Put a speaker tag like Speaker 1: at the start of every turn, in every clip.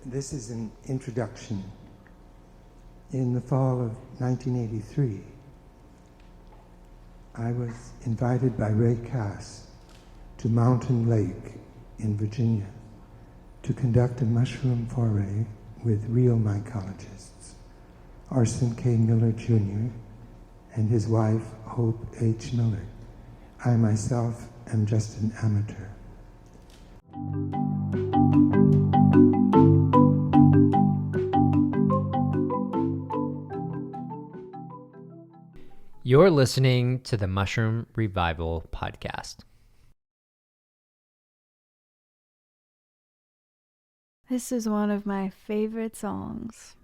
Speaker 1: This is an introduction. In the fall of 1983, I was invited by Ray Cass to Mountain Lake in Virginia to conduct a mushroom foray with real mycologists, Orson K. Miller Jr. and his wife, Hope H. Miller. I myself am just an amateur.
Speaker 2: You're listening to the Mushroom Revival podcast.
Speaker 3: This is one of my favorite songs.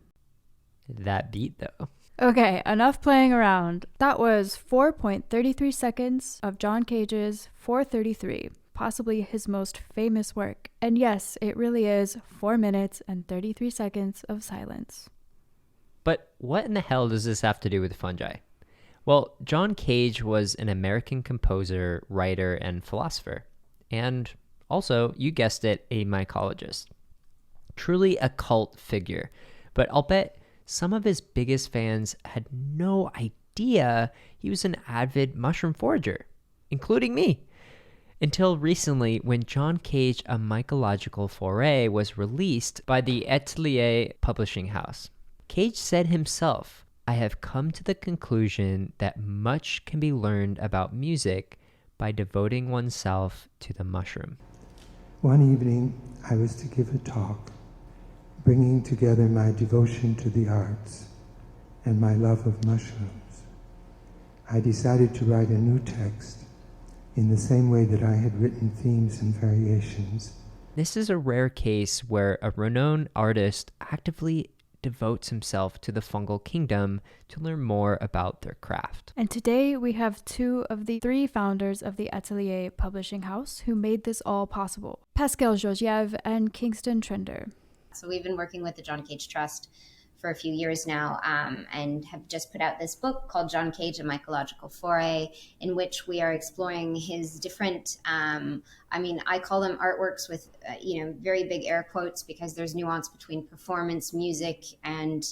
Speaker 2: That beat, though.
Speaker 3: Okay, enough playing around. That was 4.33 seconds of John Cage's 433, possibly his most famous work. And yes, it really is 4 minutes and 33 seconds of silence.
Speaker 2: But what in the hell does this have to do with fungi? Well, John Cage was an American composer, writer, and philosopher. And also, you guessed it, a mycologist. Truly a cult figure. But I'll bet some of his biggest fans had no idea he was an avid mushroom forager, including me. Until recently, when John Cage, a Mycological Foray was released by the Atelier publishing house. Cage said himself, "I have come to the conclusion that much can be learned about music by devoting oneself to the mushroom."
Speaker 1: One evening, I was to give a talk, bringing together my devotion to the arts and my love of mushrooms. I decided to write a new text in the same way that I had written themes and variations.
Speaker 2: This is a rare case where a renowned artist actively devotes himself to the fungal kingdom to learn more about their craft.
Speaker 3: And today we have two of the three founders of the Atelier publishing house who made this all possible, Pascal Georgiev and Kingston Trender.
Speaker 4: So we've been working with the John Cage Trust for a few years now, and have just put out this book called John Cage, A Mycological Foray, in which we are exploring his different, I call them artworks with, very big air quotes because there's nuance between performance, music, and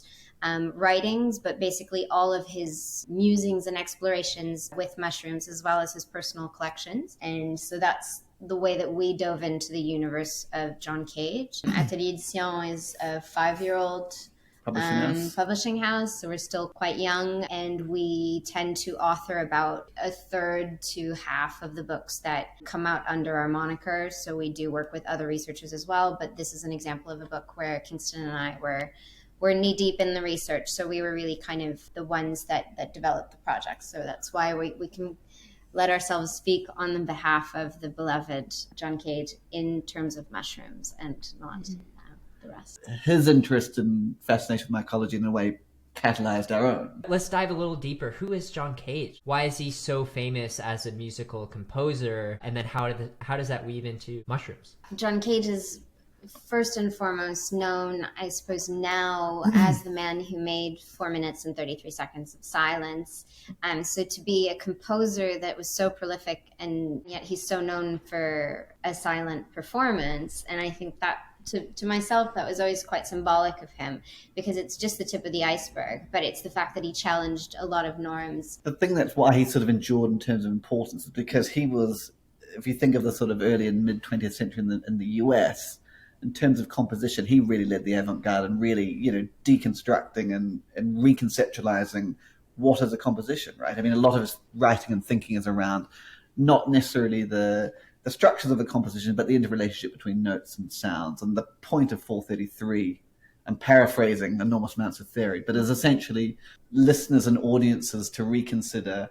Speaker 4: writings, but basically all of his musings and explorations with mushrooms, as well as his personal collections. And so that's the way that we dove into the universe of John Cage. Atelier Edition is a 5-year-old publishing house, so we're still quite young, and we tend to author about a third to half of the books that come out under our moniker. So we do work with other researchers as well, but this is an example of a book where Kingston and I were knee deep in the research, so we were really kind of the ones that developed the project. So that's why we can let ourselves speak on the behalf of the beloved John Cage in terms of mushrooms and not the rest.
Speaker 5: His interest and fascination with mycology in a way catalyzed our own.
Speaker 2: Let's dive a little deeper. Who is John Cage? Why is he so famous as a musical composer? And then how does that weave into mushrooms?
Speaker 4: John Cage is first and foremost known, I suppose, now as the man who made 4 minutes and 33 seconds of silence. So to be a composer that was so prolific, and yet he's so known for a silent performance, and I think that to myself, that was always quite symbolic of him, because it's just the tip of the iceberg, but it's the fact that he challenged a lot of norms.
Speaker 5: The thing that's why he sort of endured in terms of importance is because he was, if you think of the sort of early and mid 20th century in the US, in terms of composition, he really led the avant-garde and really, deconstructing and reconceptualizing what is a composition, right? I mean, a lot of his writing and thinking is around not necessarily the structures of a composition, but the interrelationship between notes and sounds. And the point of 433, I'm paraphrasing enormous amounts of theory, but is essentially listeners and audiences to reconsider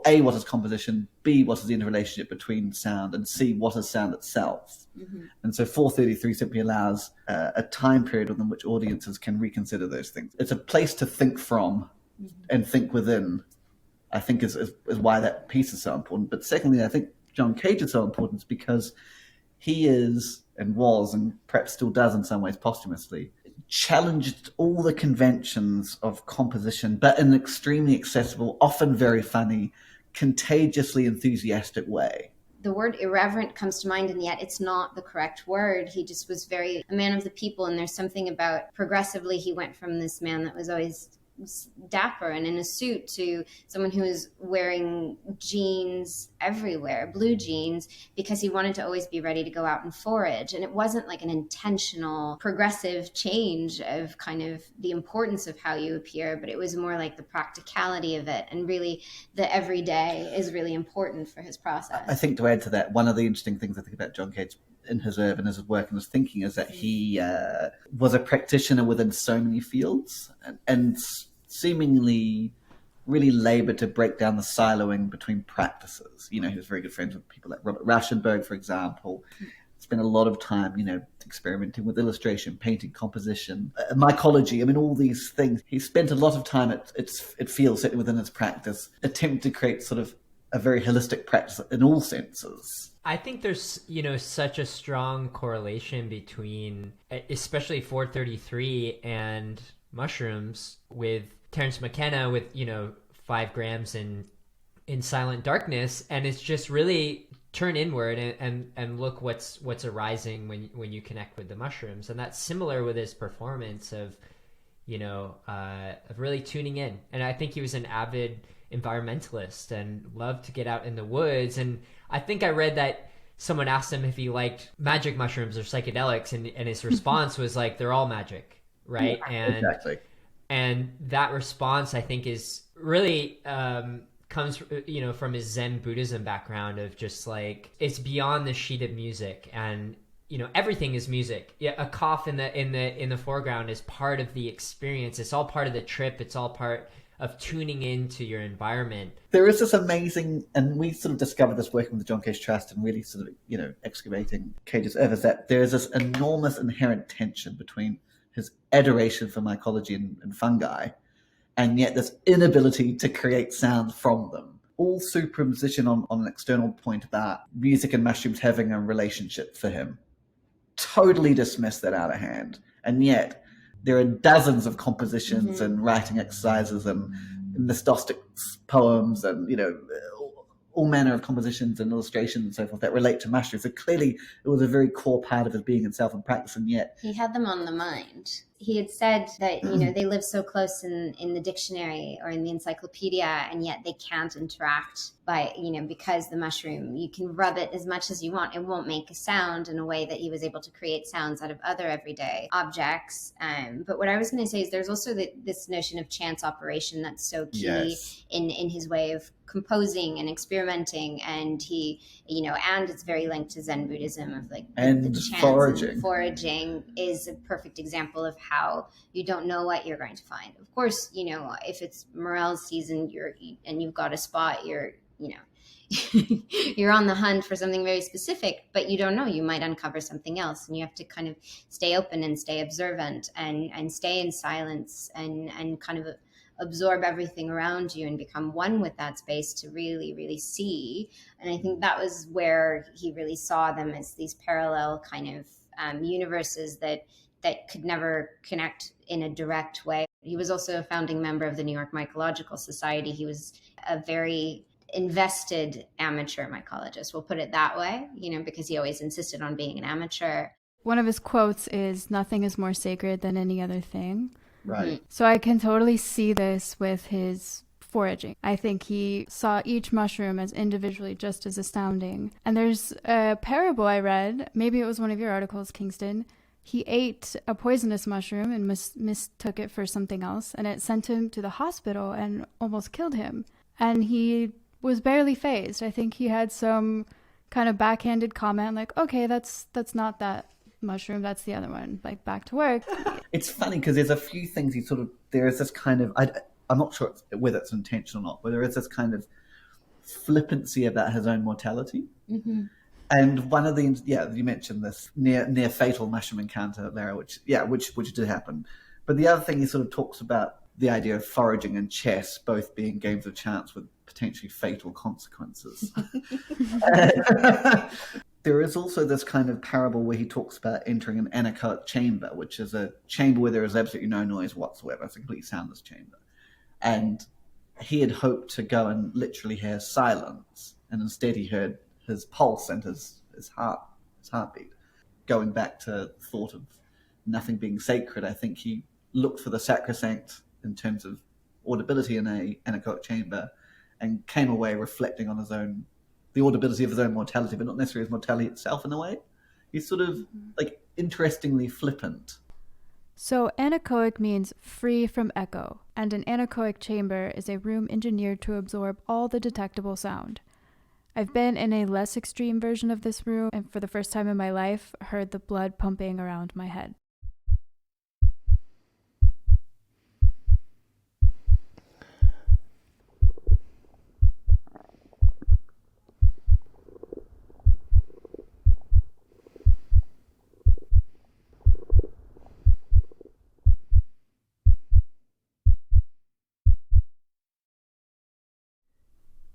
Speaker 5: A, what is composition, B, what is the interrelationship between sound, and C, what is sound itself. Mm-hmm. And so 433 simply allows a time period within which audiences can reconsider those things. It's a place to think from and think within, I think is why that piece is so important. But secondly, I think John Cage is so important because he is and was, and perhaps still does in some ways posthumously, challenged all the conventions of composition, but in an extremely accessible, often very funny, contagiously enthusiastic way.
Speaker 4: the word irreverent comes to mind, and yet it's not the correct word. He just was very a man of the people, and there's something about progressively he went from this man that was always dapper and in a suit to someone who was wearing jeans everywhere, blue jeans, because he wanted to always be ready to go out and forage. And it wasn't like an intentional progressive change of kind of the importance of how you appear, but it was more like the practicality of it, and really the everyday is really important for his process.
Speaker 5: I think to add to that, one of the interesting things I think about John Cage in his work and his work and his thinking is that he was a practitioner within so many fields, and seemingly really labored to break down the siloing between practices. He was very good friends with people like Robert Rauschenberg, for example. Spent a lot of time, experimenting with illustration, painting, composition, mycology. I mean, all these things. He spent a lot of time, it feels, certainly within his practice, attempting to create sort of a very holistic practice in all senses.
Speaker 2: I think there's, such a strong correlation between, especially 433 and mushrooms, with Terence McKenna with, 5 grams in Silent Darkness. And it's just really turn inward and look what's arising when you connect with the mushrooms. And that's similar with his performance of really tuning in. And I think he was an avid environmentalist and loved to get out in the woods. And I think I read that someone asked him if he liked magic mushrooms or psychedelics, and his response was like, they're all magic, right?
Speaker 5: Yeah,
Speaker 2: and
Speaker 5: exactly.
Speaker 2: And that response, I think, is really comes from his Zen Buddhism background of just like, it's beyond the sheet of music, and everything is music. Yeah, a cough in the foreground is part of the experience. It's all part of the trip. It's all part of tuning into your environment.
Speaker 5: There is this amazing, and we sort of discovered this working with the John Cage Trust and really sort of, excavating Cage's earth, is that there is this enormous inherent tension between his adoration for mycology and fungi, and yet this inability to create sound from them. All superimposition on an external point about music and mushrooms having a relationship for him. Totally dismissed that out of hand. And yet there are dozens of compositions and writing exercises and nostostic poems and, all manner of compositions and illustrations and so forth that relate to mushrooms. So clearly it was a very core part of his being itself and practice, and yet
Speaker 4: he had them on the mind. He had said that, they live so close in the dictionary or in the encyclopedia, and yet they can't interact by, because the mushroom, you can rub it as much as you want. It won't make a sound in a way that he was able to create sounds out of other everyday objects. But what I was going to say is there's also this notion of chance operation that's so key in his way of composing and experimenting, and he, and it's very linked to Zen Buddhism of like
Speaker 5: and
Speaker 4: the chance
Speaker 5: foraging.
Speaker 4: And foraging is a perfect example of how you don't know what you're going to find. Of course, if it's morel season, you've got a spot, you're on the hunt for something very specific, but you don't know, you might uncover something else, and you have to kind of stay open and stay observant and stay in silence and kind of absorb everything around you and become one with that space to really, really see. And I think that was where he really saw them as these parallel kind of universes that could never connect in a direct way. He was also a founding member of the New York Mycological Society. He was a very invested amateur mycologist, we'll put it that way, because he always insisted on being an amateur.
Speaker 3: One of his quotes is, "Nothing is more sacred than any other thing."
Speaker 5: Right.
Speaker 3: So I can totally see this with his foraging. I think he saw each mushroom as individually just as astounding. And there's a parable I read, maybe it was one of your articles, Kingston. He ate a poisonous mushroom and mistook it for something else, and it sent him to the hospital and almost killed him. And he was barely fazed. I think he had some kind of backhanded comment like, okay, that's not that mushroom, that's the other one, like back to work.
Speaker 5: It's funny because there's a few things there is this kind of, I'm not sure whether it's intentional or not, but there is this kind of flippancy about his own mortality.
Speaker 4: Mm-hmm.
Speaker 5: And one of the, you mentioned this near fatal mushroom encounter, Lara, which did happen. But the other thing he sort of talks about the idea of foraging and chess both being games of chance with potentially fatal consequences. There is also this kind of parable where he talks about entering an anechoic chamber, which is a chamber where there is absolutely no noise whatsoever. It's a completely soundless chamber. And he had hoped to go and literally hear silence, and instead he heard his pulse and his heartbeat. Going back to the thought of nothing being sacred, I think he looked for the sacrosanct in terms of audibility in a anechoic chamber, and came away reflecting on the audibility of his own mortality, but not necessarily his mortality itself in a way. He's sort of like interestingly flippant.
Speaker 3: So anechoic means free from echo, and an anechoic chamber is a room engineered to absorb all the detectable sound. I've been in a less extreme version of this room, and for the first time in my life, heard the blood pumping around my head.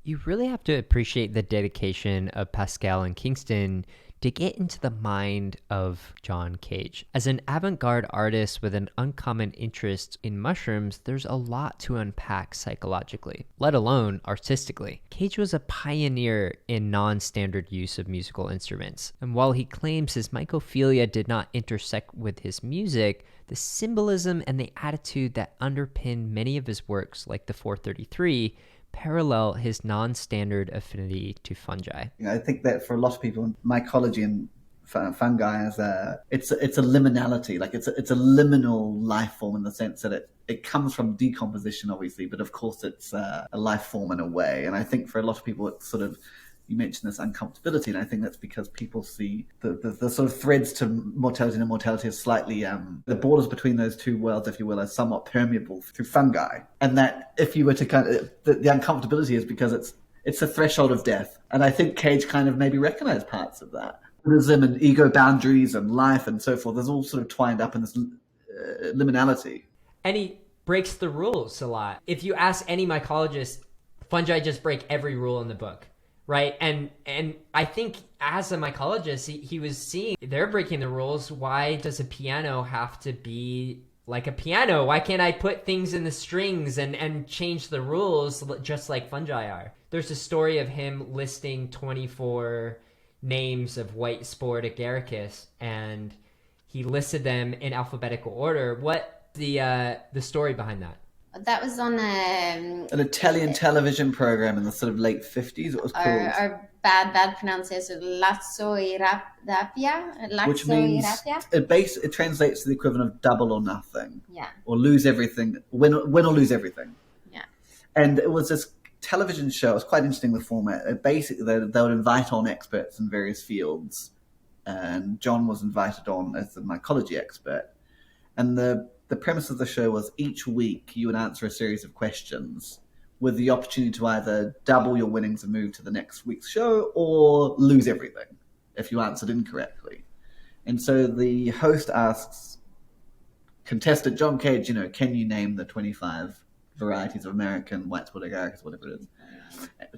Speaker 2: You really have to appreciate the dedication of Pascal and Kingston to get into the mind of John Cage. As an avant-garde artist with an uncommon interest in mushrooms, there's a lot to unpack psychologically, let alone artistically. Cage was a pioneer in non-standard use of musical instruments, and while he claims his mycophilia did not intersect with his music, the symbolism and the attitude that underpin many of his works, like the 433, parallel his non-standard affinity to fungi.
Speaker 5: I think that for a lot of people, mycology and fungi is it's a liminality, like it's a liminal life form in the sense that it comes from decomposition, obviously, but of course it's a life form in a way. And I think for a lot of people, it's sort of, you mentioned this uncomfortability, and I think that's because people see the sort of threads to mortality and immortality as slightly, the borders between those two worlds, if you will, are somewhat permeable through fungi. And that if you were to kind of, the uncomfortability is because it's a threshold of death. And I think Cage kind of maybe recognized parts of that. Buddhism and ego boundaries and life and so forth is all sort of twined up in this liminality.
Speaker 6: And he breaks the rules a lot. If you ask any mycologist, fungi just break every rule in the book. Right. And I think as a mycologist, he was seeing they're breaking the rules. Why does a piano have to be like a piano? Why can't I put things in the strings and change the rules just like fungi are? There's a story of him listing 24 names of white sporadic agaricus, and he listed them in alphabetical order. What the story behind that?
Speaker 4: That was on
Speaker 5: an Italian television program in the sort of late 50s. It was called
Speaker 4: our bad pronunciation, Lazzo-Irapia,
Speaker 5: which means it translates to the equivalent of double or nothing.
Speaker 4: Yeah.
Speaker 5: Or lose everything, win or lose everything.
Speaker 4: Yeah.
Speaker 5: And it was this television show. It was quite interesting, the format. Basically, they would invite on experts in various fields, and John was invited on as the mycology expert. And the premise of the show was each week you would answer a series of questions with the opportunity to either double your winnings and move to the next week's show or lose everything if you answered incorrectly. And so the host asks contestant John Cage, can you name the 25 varieties of American white-spotted agaricus, whatever it is?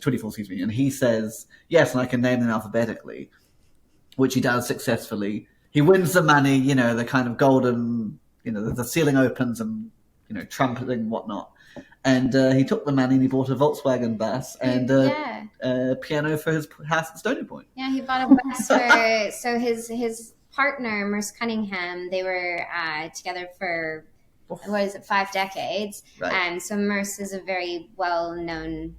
Speaker 5: 24, excuse me. And he says, yes, and I can name them alphabetically, which he does successfully. He wins the money, the kind of golden... the ceiling opens and, trumpeting and whatnot. And he took the money and he bought a Volkswagen bus and a piano for his house at Stony Point.
Speaker 4: Yeah, he bought a bus for, so his partner, Merce Cunningham, they were together for, 5 decades.
Speaker 5: Right.
Speaker 4: And so Merce is a very well-known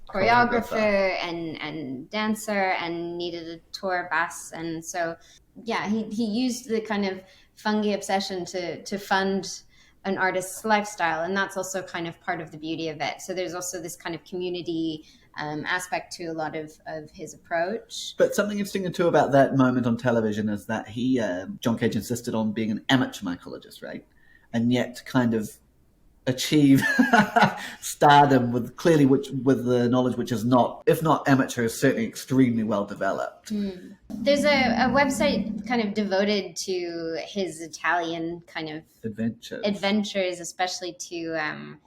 Speaker 4: choreographer and dancer and needed a tour bus. And so, yeah, he used the kind of fungi obsession to fund an artist's lifestyle, and that's also kind of part of the beauty of it. So there's also this kind of community aspect to a lot of his approach.
Speaker 5: But something interesting too about that moment on television is that he, John Cage, insisted on being an amateur mycologist, right? And yet kind of achieve stardom with the knowledge which is not, if not amateur, is certainly extremely well developed.
Speaker 4: There's a website kind of devoted to his Italian kind of adventures, especially to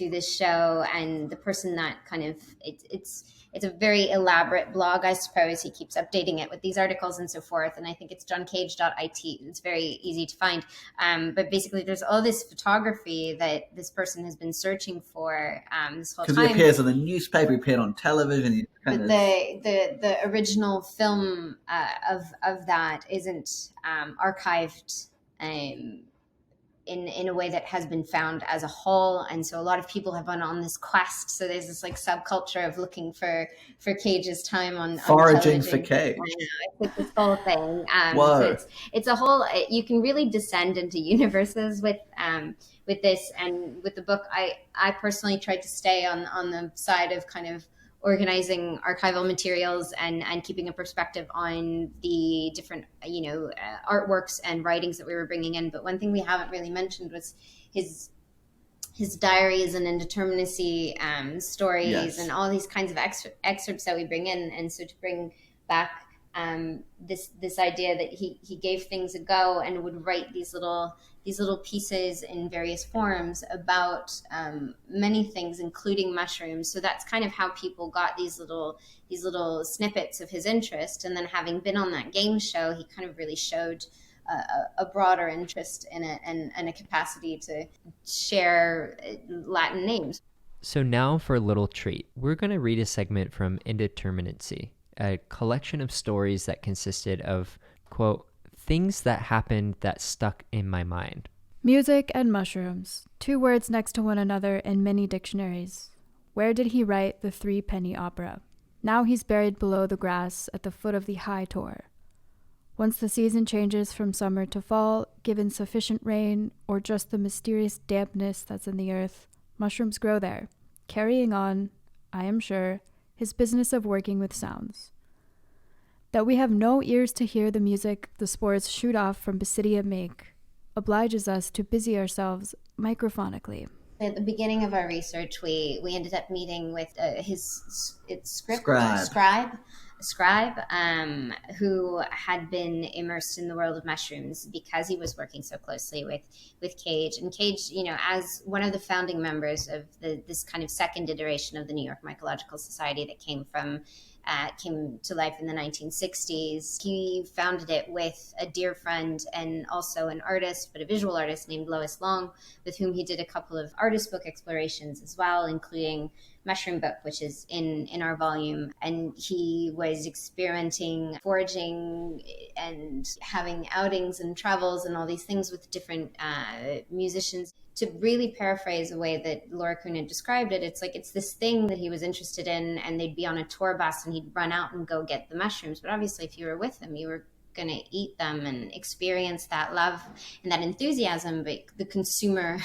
Speaker 4: this show, and the person that kind of it's it's a very elaborate blog, I suppose. He keeps updating it with these articles and so forth. And I think it's johncage.it. It's very easy to find. But basically, there's all this photography that this person has been searching for this whole time.
Speaker 5: Because he appears on the newspaper, he appeared on television.
Speaker 4: But the original film of that isn't archived in a way that has been found as a whole, and so a lot of people have been on this quest. So there's this like subculture of looking for Cage's time on
Speaker 5: foraging
Speaker 4: television.
Speaker 5: for Cage.
Speaker 4: I know, it's like this whole thing.
Speaker 5: Whoa.
Speaker 4: So it's a whole. You can really descend into universes with this, and with the book. I personally tried to stay on the side of kind of organizing archival materials and keeping a perspective on the different, artworks and writings that we were bringing in. But one thing we haven't really mentioned was his diaries and indeterminacy stories, yes, and all these kinds of excerpts that we bring in. And so to bring back this idea that he gave things a go and would write these little pieces in various forms about many things, including mushrooms. So that's kind of how people got these little snippets of his interest. And then having been on that game show, he kind of really showed a broader interest in it and a capacity to share Latin names.
Speaker 2: So now for a little treat. We're going to read a segment from Indeterminacy, a collection of stories that consisted of, quote, things that happened that stuck in my mind.
Speaker 3: Music and mushrooms, 2 words next to one another in many dictionaries. Where did he write the 3-penny opera? Now he's buried below the grass at the foot of the high tor. Once the season changes from summer to fall, given sufficient rain or just the mysterious dampness that's in the earth, mushrooms grow there, carrying on, I am sure, his business of working with sounds. That we have no ears to hear the music the spores shoot off from Basidia make obliges us to busy ourselves microphonically.
Speaker 4: At the beginning of our research, we ended up meeting with scribe, who had been immersed in the world of mushrooms because he was working so closely with Cage. And Cage, as one of the founding members of this kind of second iteration of the New York Mycological Society that came to life in the 1960s. He founded it with a dear friend and also an artist, but a visual artist named Lois Long, with whom he did a couple of artist book explorations as well, including Mushroom Book, which is in our volume. And he was experimenting, foraging, and having outings and travels and all these things with different musicians. To really paraphrase the way that Laura Kuhn had described it, it's this thing that he was interested in, and they'd be on a tour bus and he'd run out and go get the mushrooms. But obviously, if you were with him, you were going to eat them and experience that love and that enthusiasm, but the consumer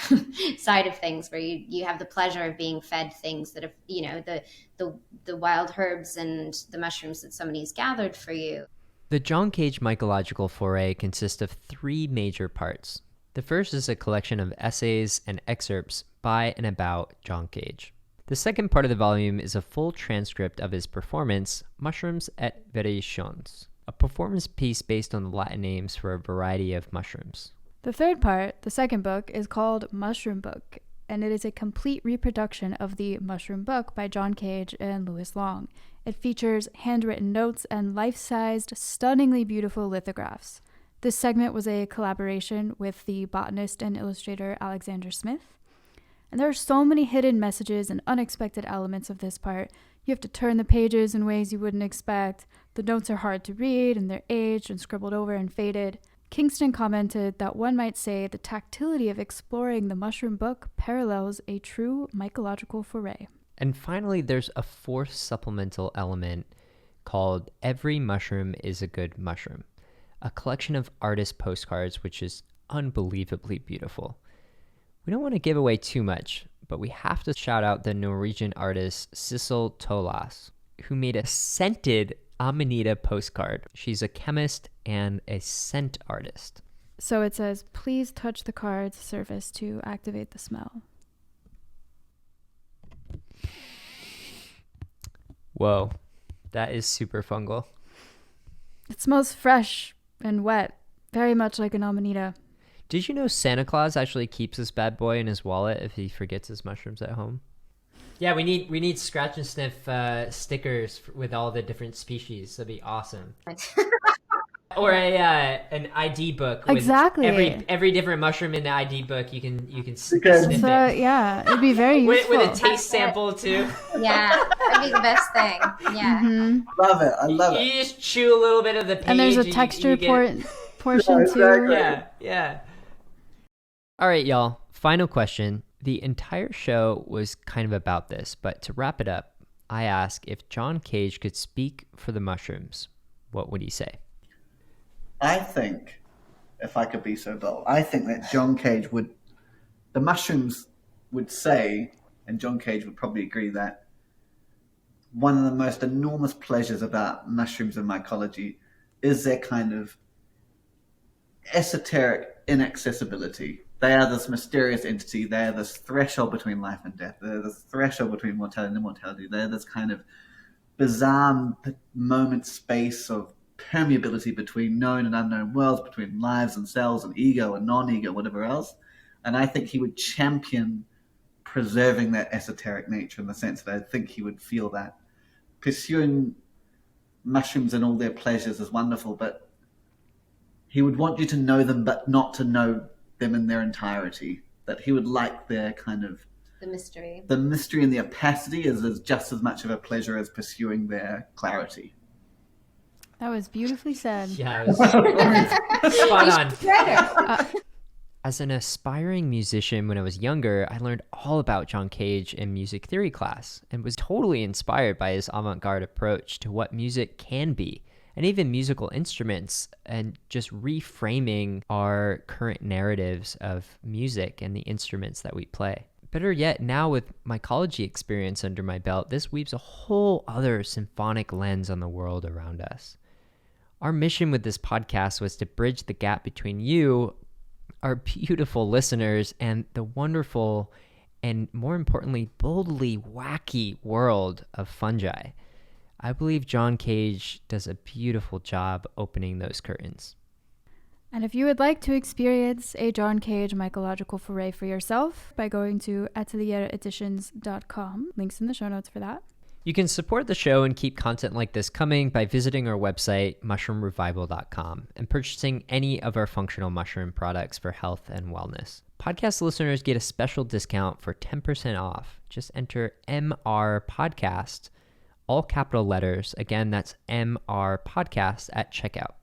Speaker 4: side of things, where you have the pleasure of being fed things that have, the wild herbs and the mushrooms that somebody's gathered for you.
Speaker 2: The John Cage Mycological Foray consists of 3 major parts. The first is a collection of essays and excerpts by and about John Cage. The second part of the volume is a full transcript of his performance, Mushrooms et Variations, a performance piece based on the Latin names for a variety of mushrooms.
Speaker 3: The third part, the second book, is called Mushroom Book, and it is a complete reproduction of the Mushroom Book by John Cage and Lois Long. It features handwritten notes and life-sized, stunningly beautiful lithographs. This segment was a collaboration with the botanist and illustrator Alexander Smith. And there are so many hidden messages and unexpected elements of this part. You have to turn the pages in ways you wouldn't expect. The notes are hard to read, and they're aged and scribbled over and faded. Kingston commented that one might say the tactility of exploring the Mushroom Book parallels a true mycological foray.
Speaker 2: And finally, there's a 4th supplemental element called Every Mushroom is a Good Mushroom, a collection of artist postcards which is unbelievably beautiful. We don't want to give away too much, but we have to shout out the Norwegian artist Sissel Tolas, who made a scented Amanita postcard. She's a chemist and a scent artist.
Speaker 3: So it says, please touch the card's surface to activate the smell.
Speaker 2: Whoa, that is super fungal.
Speaker 3: It smells fresh and wet, very much like an Amanita.
Speaker 2: Did you know Santa Claus actually keeps this bad boy in his wallet if he forgets his mushrooms at home?
Speaker 6: Yeah, we need scratch and sniff stickers with all the different species. That'd be awesome. Or an ID book with
Speaker 3: Exactly.
Speaker 6: every different mushroom in the ID book. You can sniff
Speaker 5: Because-
Speaker 6: it
Speaker 3: Yeah, it'd be very useful.
Speaker 6: with a taste sample too.
Speaker 4: Yeah, that'd be the best thing. Yeah.
Speaker 5: Love it. I love it.
Speaker 6: You just chew a little bit of the page,
Speaker 3: And there's a
Speaker 6: you
Speaker 3: texture
Speaker 6: get-
Speaker 3: portion
Speaker 5: Yeah,
Speaker 3: too.
Speaker 5: exactly.
Speaker 6: Yeah.
Speaker 2: All right, y'all. Final question. The entire show was kind of about this, but to wrap it up, I ask if John Cage could speak for the mushrooms, what would he say?
Speaker 5: I think, if I could be so bold, I think that John Cage the mushrooms would say, and John Cage would probably agree, that one of the most enormous pleasures about mushrooms and mycology is their kind of esoteric inaccessibility. They are this mysterious entity. They are this threshold between life and death. They're this threshold between mortality and immortality. They're this kind of bizarre moment space of permeability between known and unknown worlds, between lives and cells and ego and non-ego, whatever else. And I think he would champion preserving that esoteric nature, in the sense that I think he would feel that pursuing mushrooms and all their pleasures is wonderful, but he would want you to know them, but not to know them in their entirety. That he would like their kind of
Speaker 4: The mystery.
Speaker 5: the mystery and the opacity is just as much of a pleasure as pursuing their clarity.
Speaker 3: That was beautifully said.
Speaker 6: Yeah. Spot on.
Speaker 2: As an aspiring musician when I was younger, I learned all about John Cage in music theory class and was totally inspired by his avant-garde approach to what music can be, and even musical instruments, and just reframing our current narratives of music and the instruments that we play. Better yet, now with mycology experience under my belt, this weaves a whole other symphonic lens on the world around us. Our mission with this podcast was to bridge the gap between you, our beautiful listeners, and the wonderful and, more importantly, boldly wacky world of fungi. I believe John Cage does a beautiful job opening those curtains.
Speaker 3: And if you would like to experience a John Cage mycological foray for yourself by going to ateliereditions.com, links in the show notes for that.
Speaker 2: You can support the show and keep content like this coming by visiting our website, mushroomrevival.com, and purchasing any of our functional mushroom products for health and wellness. Podcast listeners get a special discount for 10% off. Just enter MR Podcast, all capital letters. Again, that's MR Podcast at checkout.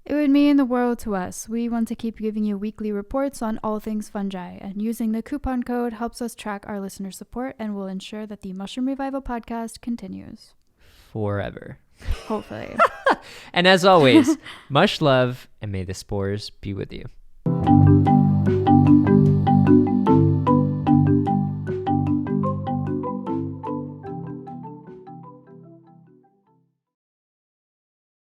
Speaker 3: It would mean the world to us. We want to keep giving you weekly reports on all things fungi, and using the coupon code helps us track our listener support and will ensure that the Mushroom Revival podcast continues.
Speaker 2: Forever.
Speaker 3: Hopefully.
Speaker 2: And as always, much love, and may the spores be with you.